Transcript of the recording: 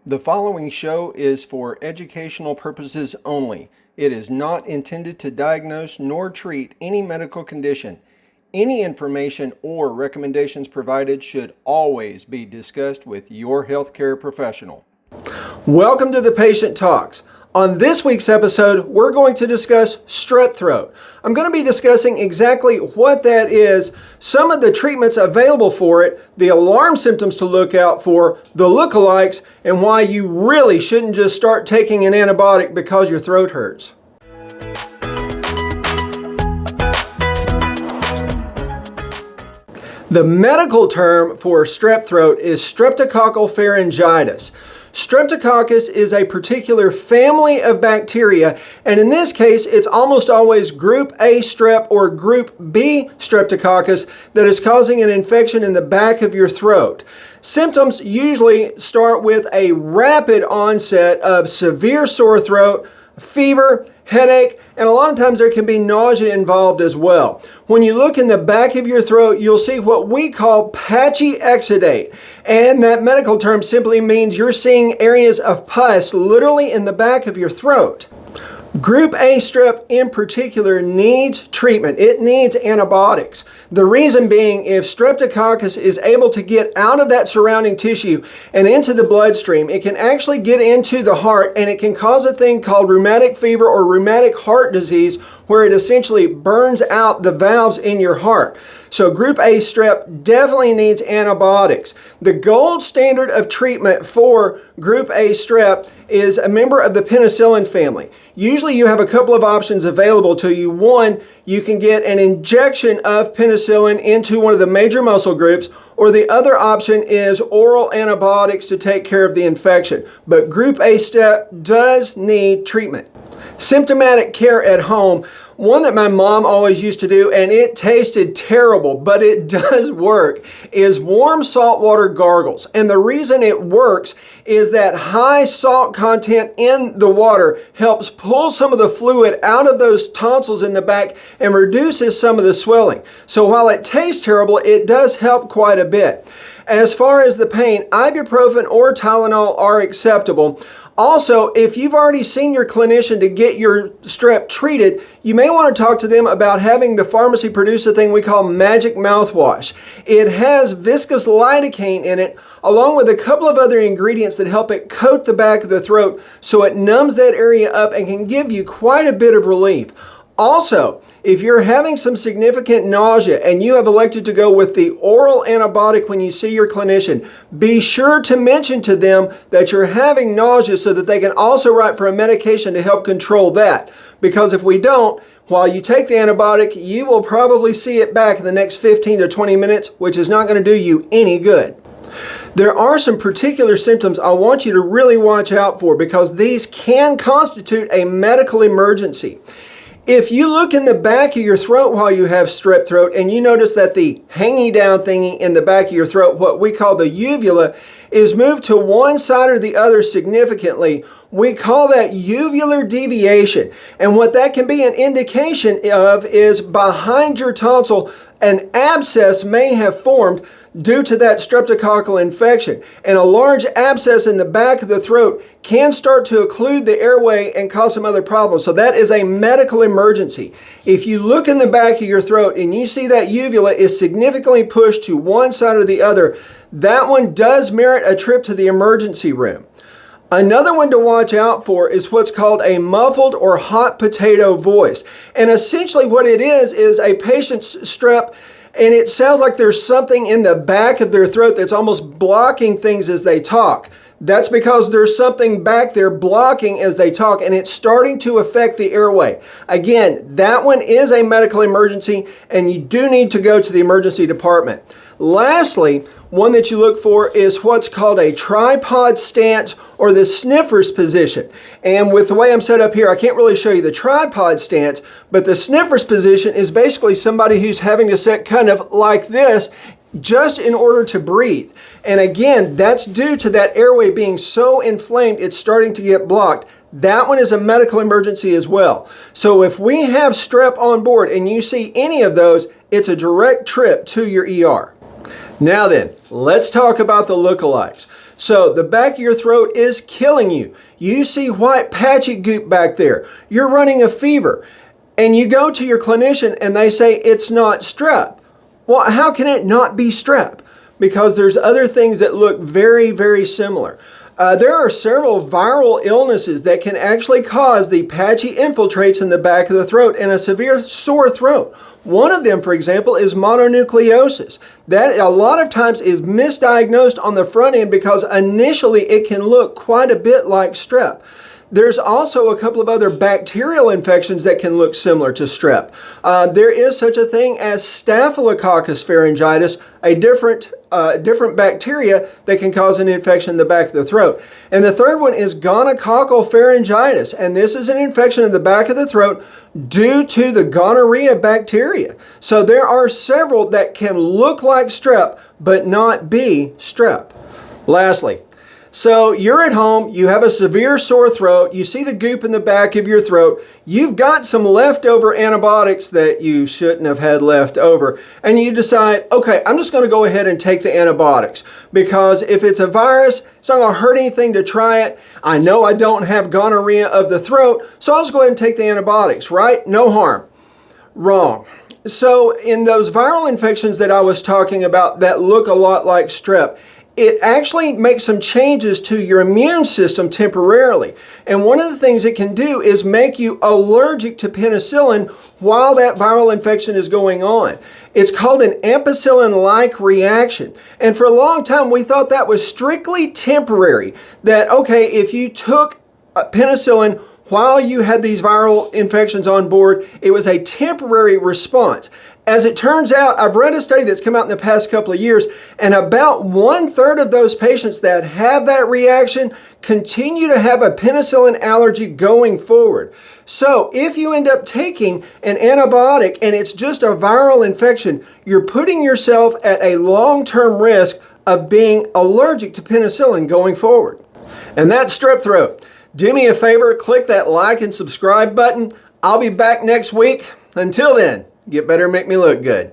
The following show is for educational purposes only. It is not intended to diagnose nor treat any medical condition. Any information or recommendations provided should always be discussed with your healthcare professional. Welcome to the Patient Talks. On this week's episode, we're going to discuss strep throat. I'm going to be discussing exactly what that is, some of the treatments available for it, the alarm symptoms to look out for, the lookalikes, and why you really shouldn't just start taking an antibiotic because your throat hurts. The medical term for strep throat is Streptococcal pharyngitis. Streptococcus is a particular family of bacteria, and in this case, it's almost always group A strep or group B streptococcus that is causing an infection in the back of your throat. Symptoms usually start with a rapid onset of severe sore throat, fever, headache, and a lot of times there can be nausea involved as well. When you look in the back of your throat, you'll see what we call patchy exudate. And that medical term simply means you're seeing areas of pus literally in the back of your throat. Group A strep in particular needs treatment. It needs antibiotics. The reason being, if Streptococcus is able to get out of that surrounding tissue and into the bloodstream, it can actually get into the heart and it can cause a thing called rheumatic fever or rheumatic heart disease, where it essentially burns out the valves in your heart. So group A strep definitely needs antibiotics. The gold standard of treatment for group A strep is a member of the penicillin family. Usually you have a couple of options available to you. One, you can get an injection of penicillin into one of the major muscle groups, or the other option is oral antibiotics to take care of the infection. But group A strep does need treatment. Symptomatic care at home, one that my mom always used to do, and it tasted terrible, but it does work, is warm saltwater gargles. And the reason it works is that high salt content in the water helps pull some of the fluid out of those tonsils in the back and reduces some of the swelling. So while it tastes terrible, it does help quite a bit. As far as the pain, ibuprofen or Tylenol are acceptable. Also, if you've already seen your clinician to get your strep treated, you may want to talk to them about having the pharmacy produce a thing we call magic mouthwash. It has viscous lidocaine in it, along with a couple of other ingredients that help it coat the back of the throat so it numbs that area up and can give you quite a bit of relief. Also, if you're having some significant nausea and you have elected to go with the oral antibiotic when you see your clinician, be sure to mention to them that you're having nausea so that they can also write for a medication to help control that. Because if we don't, while you take the antibiotic, you will probably see it back in the next 15 to 20 minutes, which is not going to do you any good. There are some particular symptoms I want you to really watch out for because these can constitute a medical emergency. If you look in the back of your throat while you have strep throat and you notice that the hanging down thingy in the back of your throat, what we call the uvula, is moved to one side or the other significantly, we call that uvular deviation. And what that can be an indication of is behind your tonsil, an abscess may have formed due to that streptococcal infection. And a large abscess in the back of the throat can start to occlude the airway and cause some other problems. So that is a medical emergency. If you look in the back of your throat and you see that uvula is significantly pushed to one side or the other, that one does merit a trip to the emergency room. Another one to watch out for is what's called a muffled or hot potato voice. And essentially what it is a patient's strep, and it sounds like there's something in the back of their throat that's almost blocking things as they talk. That's because there's something back there blocking as they talk, and it's starting to affect the airway. Again, that one is a medical emergency, and you do need to go to the emergency department. Lastly, one that you look for is what's called a tripod stance or the sniffer's position. And with the way I'm set up here, I can't really show you the tripod stance, but the sniffer's position is basically somebody who's having to sit kind of like this just in order to breathe. And again, that's due to that airway being so inflamed, it's starting to get blocked. That one is a medical emergency as well. So if we have strep on board and you see any of those, it's a direct trip to your ER. Now then, let's talk about the lookalikes. So the back of your throat is killing you. You see white patchy goop back there. You're running a fever. And you go to your clinician and they say it's not strep. Well, how can it not be strep? Because there's other things that look very, very similar. There are several viral illnesses that can actually cause the patchy infiltrates in the back of the throat and a severe sore throat. One of them, for example, is mononucleosis. That a lot of times is misdiagnosed on the front end because initially it can look quite a bit like strep. There's also a couple of other bacterial infections that can look similar to strep. There is such a thing as Staphylococcus pharyngitis, a different bacteria that can cause an infection in the back of the throat. And the third one is gonococcal pharyngitis, and this is an infection in the back of the throat due to the gonorrhea bacteria. So there are several that can look like strep but not be strep. Lastly, so you're at home, you have a severe sore throat, you see the goop in the back of your throat, you've got some leftover antibiotics that you shouldn't have had left over, and you decide, okay, I'm just going to go ahead and take the antibiotics because if it's a virus, it's not going to hurt anything to try it. I know I don't have gonorrhea of the throat, so I'll just go ahead and take the antibiotics, right? No harm. Wrong. So in those viral infections that I was talking about that look a lot like strep, it actually makes some changes to your immune system temporarily. And one of the things it can do is make you allergic to penicillin while that viral infection is going on. It's called an ampicillin-like reaction. And for a long time, we thought that was strictly temporary. That, okay, if you took penicillin while you had these viral infections on board, it was a temporary response. As it turns out, I've read a study that's come out in the past couple of years, and about 1/3 of those patients that have that reaction continue to have a penicillin allergy going forward. So if you end up taking an antibiotic and it's just a viral infection, you're putting yourself at a long-term risk of being allergic to penicillin going forward. And that's strep throat. Do me a favor, click that like and subscribe button. I'll be back next week. Until then, get better and make me look good.